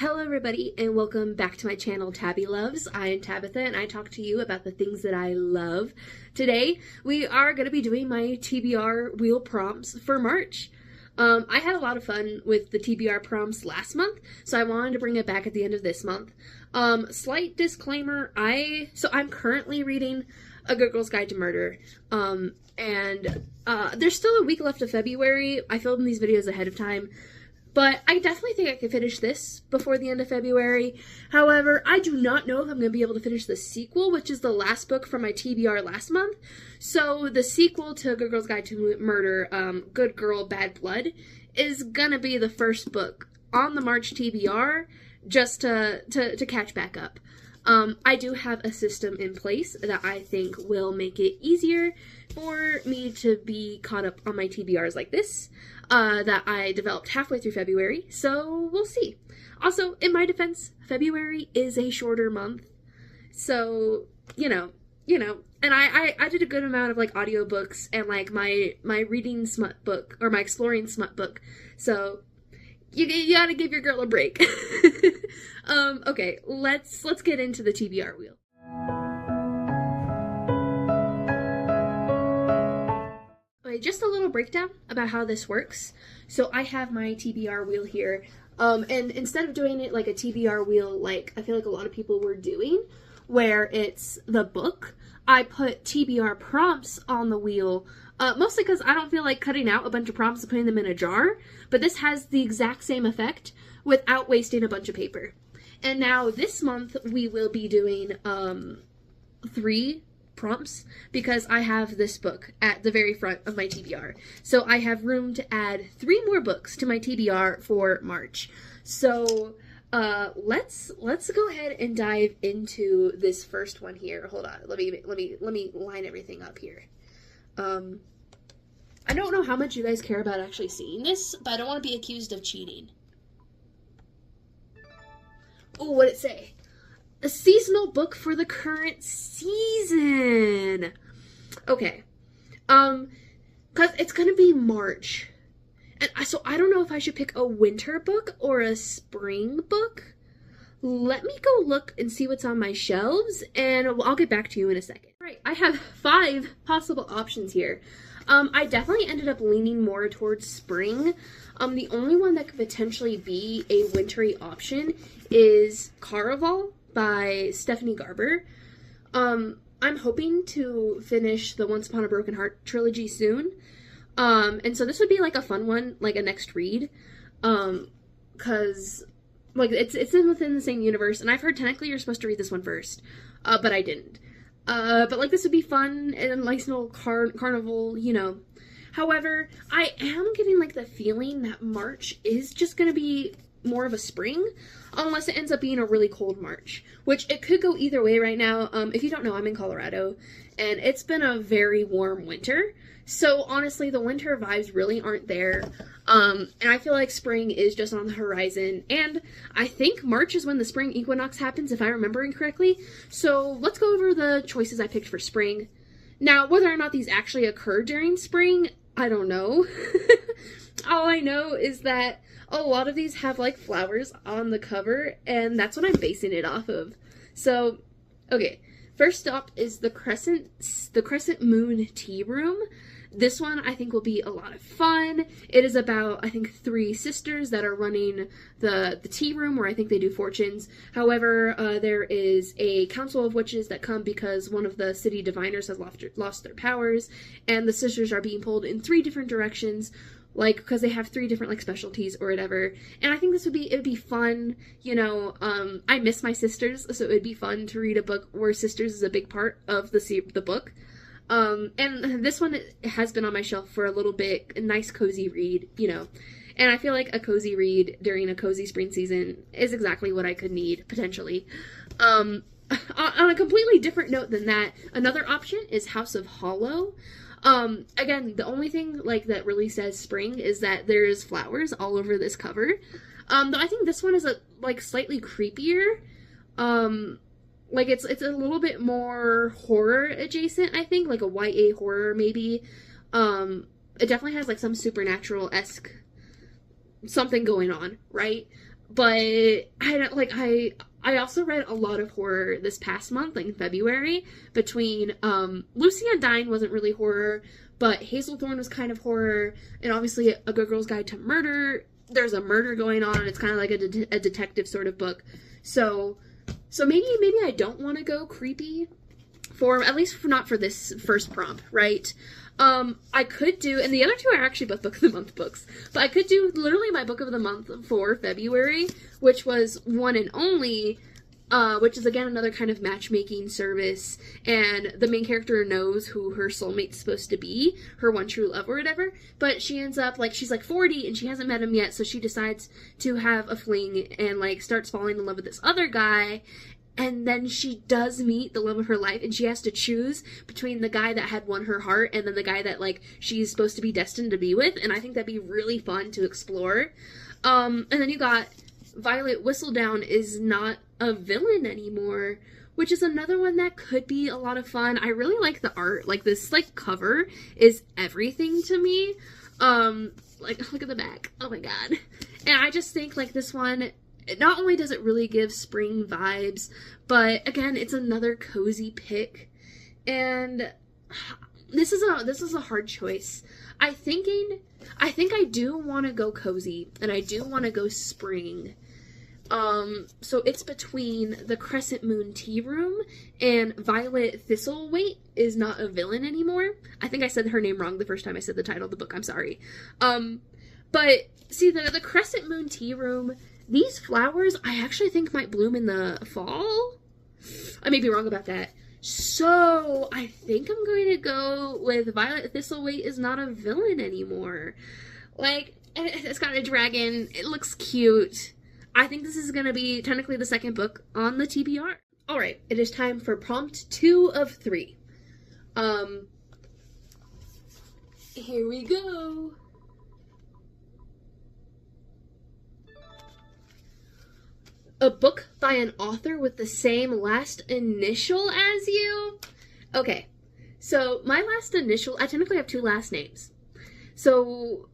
Hello everybody and welcome back to my channel TabbyLoves. I am Tabitha and I talk to you about the things that I love. Today we are going to be doing my TBR wheel prompts for March. I had a lot of fun with the TBR prompts last month, so I wanted to bring it back at the end of this month. Slight disclaimer, I'm currently reading A Good Girl's Guide to Murder, and there's still a week left of February. I filmed these videos ahead of time. But I definitely think I can finish this before the end of February. However, I do not know if I'm going to be able to finish the sequel, which is the last book from my TBR last month. So the sequel to Good Girl's Guide to Murder, Good Girl, Bad Blood, is going to be the first book on the March TBR just to catch back up. I do have a system in place that I think will make it easier for me to be caught up on my TBRs like this, that I developed halfway through February, so we'll see. Also, in my defense, February is a shorter month, so, you know, and I did a good amount of, like, audiobooks and, like, my reading smut book, or my exploring smut book, so you gotta give your girl a break. Okay, let's get into the TBR wheel. Okay, just a little breakdown about how this works. So I have my TBR wheel here, and instead of doing it like a TBR wheel like I feel like a lot of people were doing, where it's the book, I put TBR prompts on the wheel, mostly because I don't feel like cutting out a bunch of prompts and putting them in a jar, but this has the exact same effect without wasting a bunch of paper. And now this month we will be doing 3 prompts because I have this book at the very front of my TBR. So I have room to add 3 more books to my TBR for March. So let's go ahead and dive into this first one here. Hold on. Let me line everything up here. I don't know how much you guys care about actually seeing this, but I don't want to be accused of cheating. Oh, what'd it say? A seasonal book for the current season. Okay. Cause it's gonna be March. And so I don't know if I should pick a winter book or a spring book. Let me go look and see what's on my shelves, and I'll get back to you in a second. All right, I have 5 possible options here. I definitely ended up leaning more towards spring. The only one that could potentially be a wintry option is Caraval by Stephanie Garber. I'm hoping to finish the Once Upon a Broken Heart trilogy soon. And so this would be like a fun one, like a next read. Cause like it's within the same universe, and I've heard technically you're supposed to read this one first, but I didn't. But like this would be fun and a nice little carnival, you know. However, I am getting like the feeling that March is just gonna be more of a spring, unless it ends up being a really cold March, which it could go either way right now. If you don't know, I'm in Colorado, and it's been a very warm winter, so honestly, the winter vibes really aren't there, and I feel like spring is just on the horizon, and I think March is when the spring equinox happens, if I'm remembering correctly, so let's go over the choices I picked for spring. Now, whether or not these actually occur during spring, I don't know. All I know is that a lot of these have like flowers on the cover, and that's what I'm basing it off of. So, okay, first up is the Crescent Moon Tea Room. This one I think will be a lot of fun. It is about, I think, 3 sisters that are running the tea room where I think they do fortunes. However, there is a council of witches that come because one of the city diviners has lost their powers, and the sisters are being pulled in 3 different directions, like, because they have 3 different, like, specialties or whatever, and I think it would be fun, you know. I miss my sisters, so it would be fun to read a book where sisters is a big part of the book. And this one has been on my shelf for a little bit, a nice cozy read, you know, and I feel like a cozy read during a cozy spring season is exactly what I could need, potentially. On a completely different note than that, another option is House of Hollow. Again, the only thing, like, that really says spring is that there's flowers all over this cover. Though I think this one is, slightly creepier. Like, it's a little bit more horror adjacent, I think, like a YA horror, maybe. It definitely has, like, some supernatural-esque something going on, right? but I don't like I also read a lot of horror this past month, like in February, between Lucy Undyne wasn't really horror, but Hazelthorne was kind of horror, and obviously A Good Girl's Guide to Murder. There's a murder going on, and it's kind of like a detective sort of book. So maybe I don't want to go creepy for, at least not for this first prompt, right? I could do, and the other two are actually both Book of the Month books, but I could do literally my Book of the Month for February, which was One and Only, which is again another kind of matchmaking service, and the main character knows who her soulmate's supposed to be, her one true love or whatever, but she ends up, like, she's like 40 and she hasn't met him yet, so she decides to have a fling and, like, starts falling in love with this other guy. And then she does meet the love of her life, and she has to choose between the guy that had won her heart and then the guy that, like, she's supposed to be destined to be with, and I think that'd be really fun to explore. And then you got Violet Whistledown is not a villain anymore, which is another one that could be a lot of fun. I really like the art. Like, this, like, cover is everything to me. Like, look at the back. Oh my god. And I just think, like, this one, not only does it really give spring vibes, but again, it's another cozy pick. And this is a hard choice. I think I do want to go cozy, and I do want to go spring. So it's between the Crescent Moon Tea Room and Violet Thistlethwaite is not a villain anymore. I think I said her name wrong the first time I said the title of the book. I'm sorry. But see, the Crescent Moon Tea Room, these flowers I actually think might bloom in the fall. I may be wrong about that. So I think I'm going to go with Violet Thistlethwaite is not a villain anymore. Like, it's got a dragon. It looks cute. I think this is going to be technically the second book on the TBR. Alright, it is time for prompt 2 of 3. Here we go. A book by an author with the same last initial as you? Okay, so my last initial, I technically have 2 last names. So,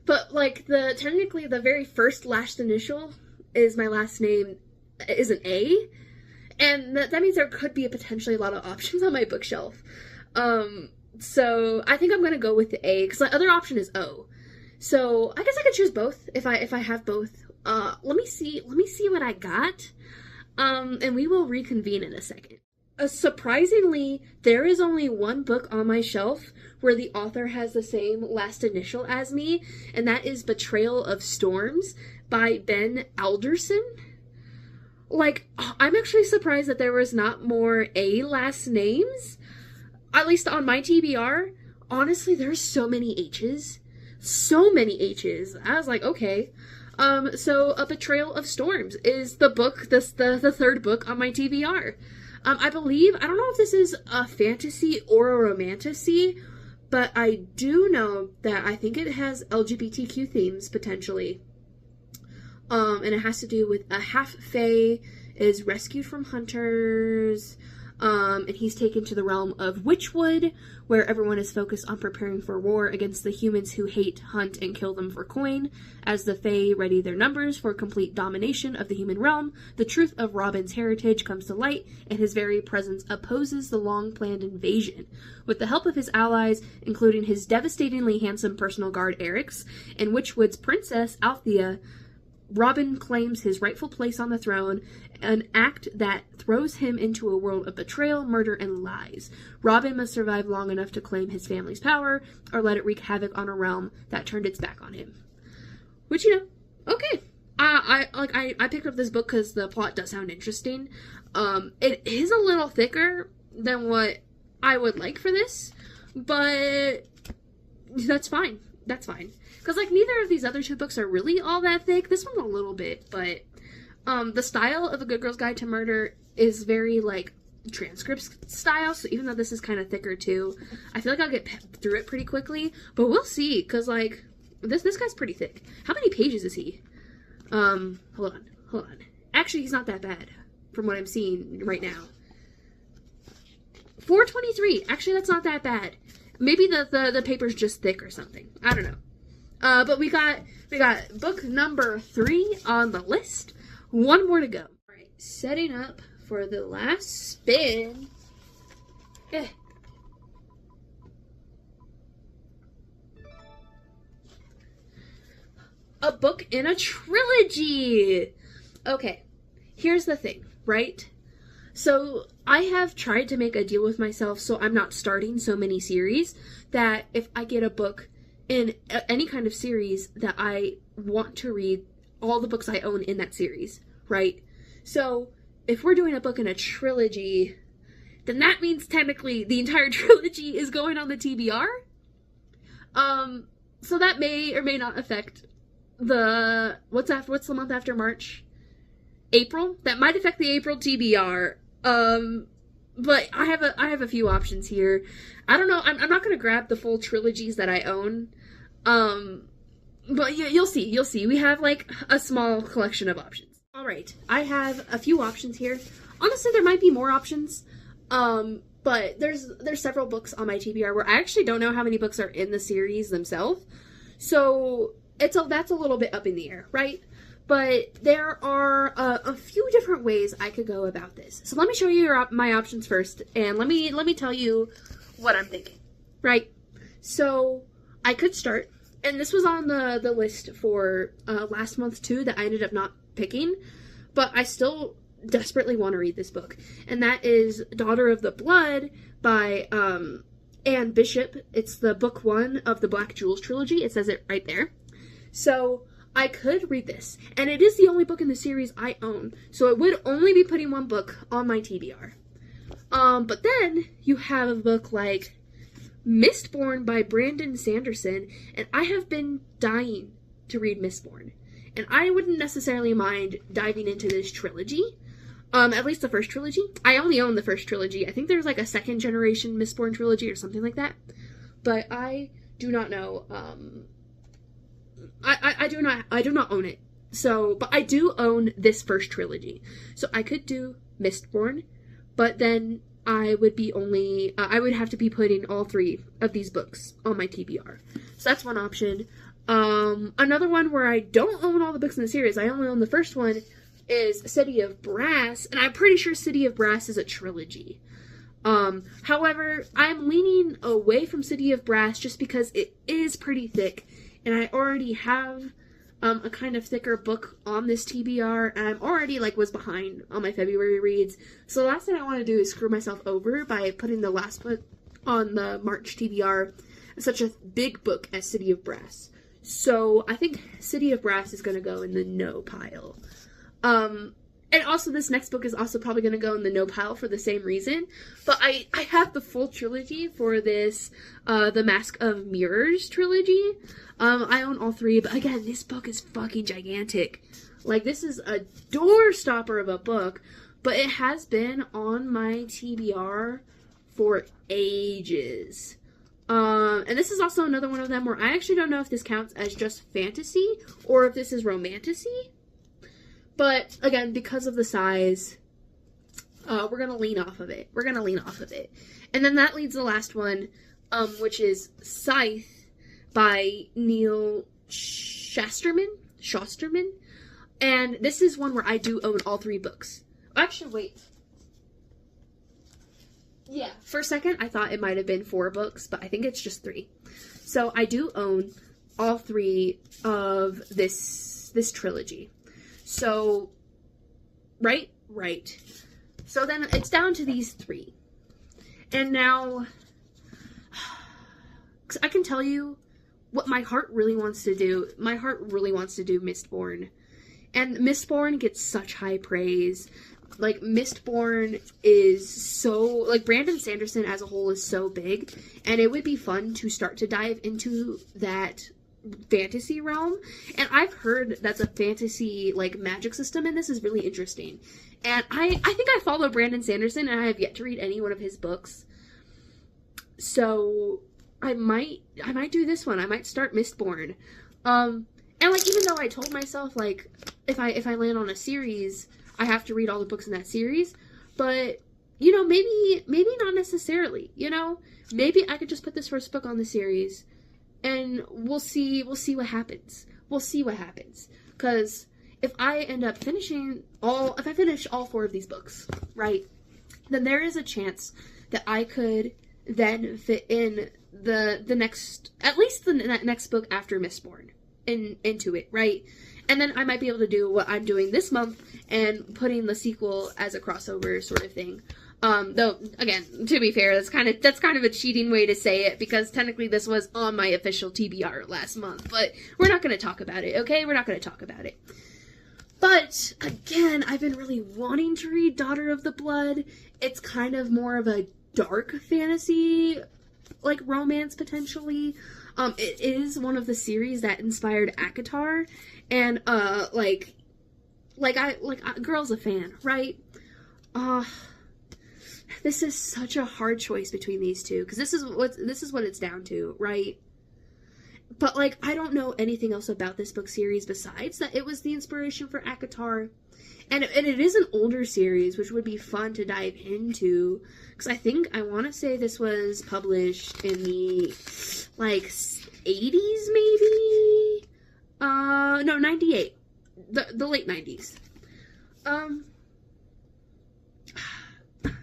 but like technically the very first last initial is my last name is an A, and that means there could be potentially a lot of options on my bookshelf. So I think I'm gonna go with the A, because the other option is O. So I guess I could choose both if I have both. Let me see what I got, and we will reconvene in a second. Surprisingly, there is only one book on my shelf where the author has the same last initial as me, and that is Betrayal of Storms by Ben Alderson. Like, I'm actually surprised that there was not more A last names, at least on my TBR. Honestly, there's so many H's. So many H's. I was like, okay. So A Betrayal of Storms is the book, the third book on my TBR. I believe, I don't know if this is a fantasy or a romantasy, but I do know that I think it has LGBTQ themes, potentially. And it has to do with a half-fae is rescued from hunters, and he's taken to the realm of Witchwood, where everyone is focused on preparing for war against the humans who hate, hunt, and kill them for coin. As the Fae ready their numbers for complete domination of the human realm, the truth of Robin's heritage comes to light, and his very presence opposes the long-planned invasion. With the help of his allies, including his devastatingly handsome personal guard Eryx, and Witchwood's princess Althea, Robin claims his rightful place on the throne, an act that throws him into a world of betrayal, murder, and lies. Robin must survive long enough to claim his family's power, or let it wreak havoc on a realm that turned its back on him. Which, you know, okay. I picked up this book because the plot does sound interesting. It is a little thicker than what I would like for this, but that's fine. That's fine. Because, like, neither of these other 2 books are really all that thick. This one's a little bit, but the style of A Good Girl's Guide to Murder is very, like, transcript style, so even though this is kind of thicker, too, I feel like I'll get through it pretty quickly, but we'll see, because, like, this guy's pretty thick. How many pages is he? Hold on. Actually, he's not that bad, from what I'm seeing right now. 423. Actually, that's not that bad. Maybe the paper's just thick or something. I don't know. But we got book number 3 on the list. One more to go. All right, setting up for the last spin. A book in a trilogy. Okay, here's the thing, right? So I have tried to make a deal with myself so I'm not starting so many series, that if I get a book in any kind of series, that I want to read all the books I own in that series, right? So if we're doing a book in a trilogy, then that means technically the entire trilogy is going on the TBR. So that may or may not affect the what's the month after March? April. That might affect the April TBR. But I have a few options here. I don't know. I'm not gonna grab the full trilogies that I own. But you'll see. We have like a small collection of options. All right, I have a few options here. Honestly, there might be more options. But there's several books on my TBR where I actually don't know how many books are in the series themselves. So that's a little bit up in the air, right? But there are a few different ways I could go about this. So let me show you my options first, and let me tell you what I'm thinking, right? So I could start, and this was on the list for last month too that I ended up not picking, but I still desperately want to read this book, and that is Daughter of the Blood by Anne Bishop. It's the book 1 of the Black Jewels trilogy. It says it right there. So I could read this, and it is the only book in the series I own, so it would only be putting one book on my TBR. But then you have a book like Mistborn by Brandon Sanderson, and I have been dying to read Mistborn, and I wouldn't necessarily mind diving into this trilogy, at least the first trilogy. I only own the first trilogy. I think there's like a second generation Mistborn trilogy or something like that, but I do not know, I do not own it. So, but I do own this first trilogy. So I could do Mistborn, but then I would have to be putting all 3 of these books on my TBR. So that's one option. Another one where I don't own all the books in the series, I only own the first one, is City of Brass, and I'm pretty sure City of Brass is a trilogy. However, I'm leaning away from City of Brass just because it is pretty thick, and I already have a kind of thicker book on this TBR, and I'm already was behind on my February reads. So the last thing I want to do is screw myself over by putting the last book on the March TBR, such a big book as City of Brass. So I think City of Brass is going to go in the no pile. And also this next book is also probably going to go in the no pile for the same reason. But I have the full trilogy for this, the Mask of Mirrors trilogy. I own all 3, but again, this book is fucking gigantic. This is a door stopper of a book, but it has been on my TBR for ages. And this is also another one of them where I actually don't know if this counts as just fantasy or if this is romantasy. But again, because of the size, we're going to lean off of it. And then that leads the last one, which is Scythe by Neil Shusterman. And this is one where I do own all 3 books. Actually, wait. Yeah, for a second, I thought it might have been 4 books, but I think it's just 3. So I do own all 3 of this trilogy. So, right. So then it's down to these 3. And now, I can tell you what my heart really wants to do. My heart really wants to do Mistborn. And Mistborn gets such high praise. Mistborn is so, Brandon Sanderson as a whole is so big. And it would be fun to start to dive into that fantasy realm, and I've heard that the fantasy magic system in this is really interesting, and I think I follow Brandon Sanderson, and I have yet to read any one of his books, so I might do this one. I might start Mistborn, and even though I told myself if I land on a series, I have to read all the books in that series, but maybe not necessarily, maybe I could just put this first book on the series, and we'll see what happens. We'll see what happens. Because if I end up if I finish all 4 of these books, right, then there is a chance that I could then fit in the next, at least the next book after Mistborn into it, right? And then I might be able to do what I'm doing this month and putting the sequel as a crossover sort of thing. Though, again, to be fair, that's kind of a cheating way to say it, because technically this was on my official TBR last month, but we're not going to talk about it, okay? We're not going to talk about it. But, again, I've been really wanting to read Daughter of the Blood. It's kind of more of a dark fantasy, like, romance, potentially. It is one of the series that inspired ACOTAR, and, Girl's a fan, right? This is such a hard choice between these two, because this is what it's down to, right? But, like, I don't know anything else about this book series besides that it was the inspiration for ACOTAR. And it is an older series, which would be fun to dive into, because I want to say this was published in the, like, 80s, maybe? No, 98. The late 90s.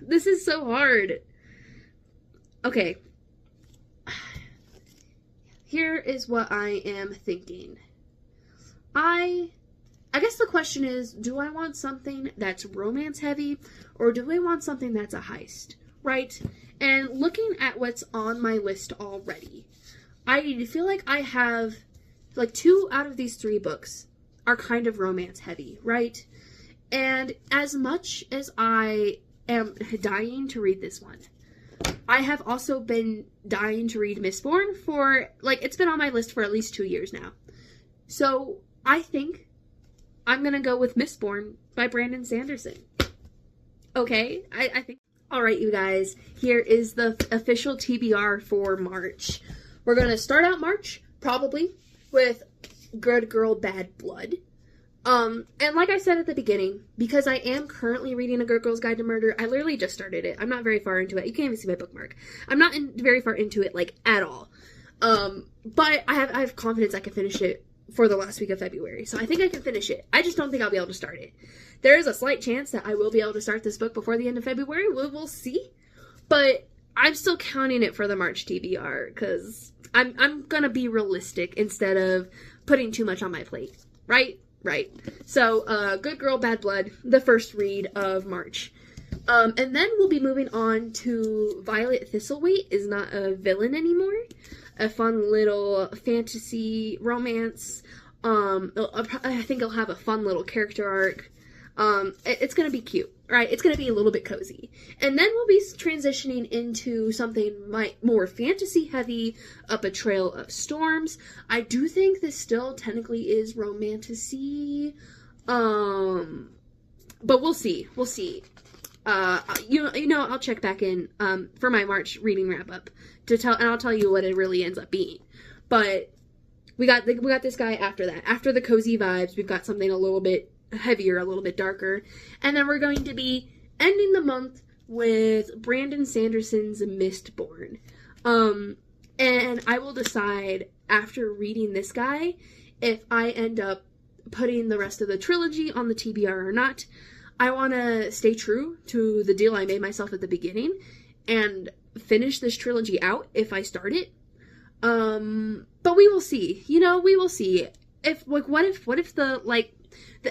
This is so hard. Okay. Here is what I am thinking. I guess the question is, do I want something that's romance heavy, or do I want something that's a heist, right? And looking at what's on my list already, I feel like I have, like, 2 out of these 3 books are kind of romance heavy, right? And as much as I am dying to read this one, I have also been dying to read Mistborn for, like, it's been on my list for at least 2 years now. So, I think I'm gonna go with Mistborn by Brandon Sanderson. Okay? I think... Alright, you guys. Here is the official TBR for March. We're gonna start out March, probably, with Good Girl, Bad Blood. And like I said at the beginning, because I am currently reading A Good Girl's Guide to Murder, I literally just started it. I'm not very far into it. You can't even see my bookmark. I'm not very far into it, like, at all. But I have confidence I can finish it for the last week of February. So I think I can finish it. I just don't think I'll be able to start it. There is a slight chance that I will be able to start this book before the end of February. We'll see. But I'm still counting it for the March TBR, because I'm gonna be realistic instead of putting too much on my plate. Right? Right. So, Good Girl, Bad Blood, the first read of March. And then we'll be moving on to Violet Thistlethwaite is Not a Villain Anymore. A fun little fantasy romance. I think it'll have a fun little character arc. It's gonna be cute, right? It's gonna be a little bit cozy. And then we'll be transitioning into something more fantasy heavy, A Betrayal of Storms. I do think this still technically is romantasy. But we'll see. We'll see. I'll check back in, for my March reading wrap up and I'll tell you what it really ends up being. But we got this guy after that. After the cozy vibes, we've got something a little bit heavier, a little bit darker. And then we're going to be ending the month with Brandon Sanderson's Mistborn. And I will decide after reading this guy if I end up putting the rest of the trilogy on the TBR or not. I want to stay true to the deal I made myself at the beginning and finish this trilogy out if I start it. But we will see. We will see. What if the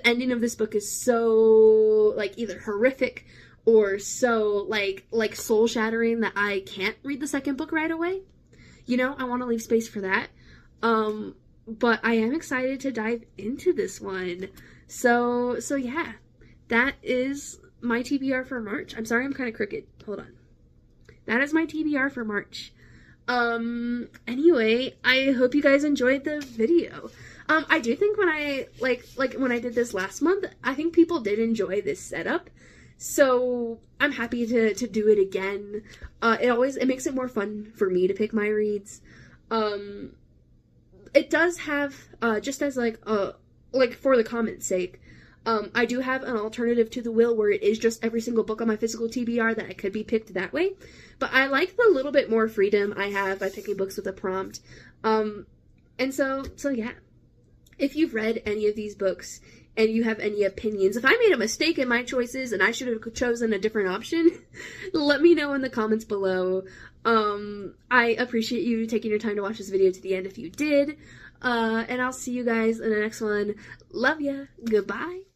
ending of this book is so, like, either horrific or so, like soul-shattering that I can't read the second book right away. I want to leave space for that. But I am excited to dive into this one. So yeah. That is my TBR for March. I'm sorry I'm kind of crooked. Hold on. That is my TBR for March. Anyway, I hope you guys enjoyed the video. I do think when I, when I did this last month, I think people did enjoy this setup. So, I'm happy to do it again. It makes it more fun for me to pick my reads. It does have, just as for the comment's sake, I do have an alternative to the will where it is just every single book on my physical TBR that could be picked that way. But I like the little bit more freedom I have by picking books with a prompt. And so yeah. If you've read any of these books and you have any opinions, if I made a mistake in my choices and I should have chosen a different option, let me know in the comments below. I appreciate you taking your time to watch this video to the end if you did. And I'll see you guys in the next one. Love ya. Goodbye.